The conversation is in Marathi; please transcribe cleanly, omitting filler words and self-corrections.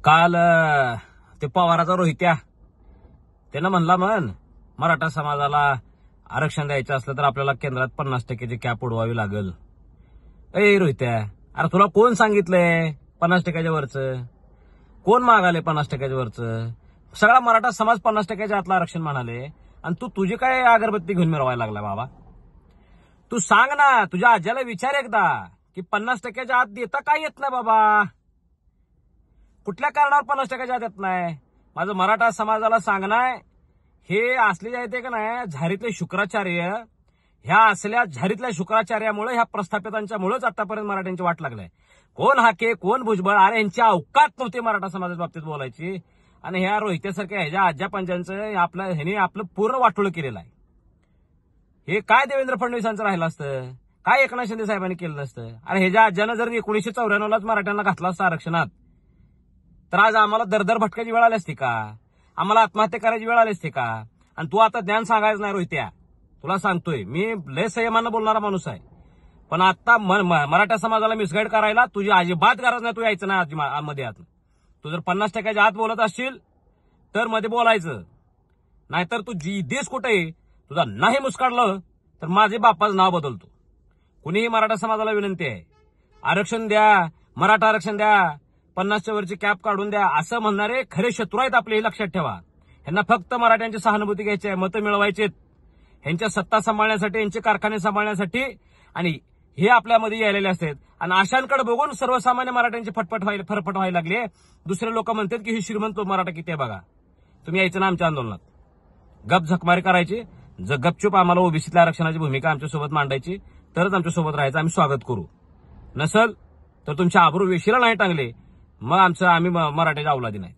काल ते पवाराचा रोहित्या त्यानं म्हणला मराठा समाजाला आरक्षण द्यायचं असलं तर आपल्याला केंद्रात 50% कॅप उडवावी लागेल. ए रोहित्या, अरे तुला कोण सांगितलंय 50% वरचं? कोण मागाले 50% वरचं? सगळा मराठा समाज 50% आतलं आरक्षण म्हणाले आणि तू तुझी काय अगरबत्ती घेऊन मिरवायला लागला बाबा? तू सांग ना, तुझ्या आज्याला विचार एकदा की 50% आत देता काय येत नाही बाबा? कुठल्या कारणावर 50% आत येत नाही? माझं मराठा समाजाला सांगणार, हे असले जे येते का नाही झारीतले शुक्राचार्य, ह्या असल्या झारीतल्या शुक्राचार्यामुळे ह्या प्रस्थापितांच्यामुळेच आतापर्यंत मराठ्यांची वाट लागलाय. कोण हाके कोण भुजबळ, अरे यांची अवकात नव्हती मराठा समाजाच्या बाबतीत बोलायची. आणि ह्या रोहित्यासारख्या ह्याच्या आज्या पंचांचं ह्याने आपलं पूर्ण वाटोळ केलेलं आहे. हे काय देवेंद्र फडणवीसांचं राहिलं असतं? काय एकनाथ शिंदे साहेबांनी केलं नसतं? अरे ह्याच्या आज्यानं जर 1994लाच मराठ्यांना घातला असता आरक्षणात तर आज आम्हाला दरदर भटकायची वेळ आली असती का? आम्हाला आत्महत्या करायची वेळ आली असते का? आणि तू आता ज्ञान सांगायचं नाही रोहित्या, तुला सांगतोय मी, लय संयमानं बोलणारा माणूस आहे. पण आता मराठा समाजाला मिसगाईड करायला तुझी अजिबात गरज नाही. तू यायचं नाही मध्ये आत. तू जर 50% आत बोलत असशील तर मध्ये बोलायचं, नाहीतर तू देश कुठे तुझा नाही मुस्काडलं तर माझे बापाचं नाव बदलतो. कुणीही मराठा समाजाला विनंती आहे, आरक्षण द्या, मराठा आरक्षण द्या, 50च्या वरची कॅप काढून द्या असं म्हणणारे खरे शत्रू आहेत आपले, हे लक्षात ठेवा. ह्यांना फक्त मराठ्यांची सहानुभूती घ्यायची आहे, मतं मिळवायचीत, ह्यांच्या सत्ता सांभाळण्यासाठी, यांचे कारखाने सांभाळण्यासाठी, आणि हे आपल्यामध्ये यायलेले असतात. आणि अशांकडे बघून सर्वसामान्य मराठ्यांची फरफट व्हायला लागली. दुसरे लोक म्हणतात की ही श्रीमंत मराठा किती आहे बघा. तुम्ही यायचं ना आमच्या आंदोलनात, गप झकमारी करायची, गपचूप आम्हाला ओबीसीतल्या आरक्षणाची भूमिका आमच्यासोबत मांडायची, तरच आमच्यासोबत राहायचं, आम्ही स्वागत करू. नसल तर तुमच्या आबरू वेशीला नाही टांगले, मग आम्ही मराठ्याच्या अवलादी नाहीत.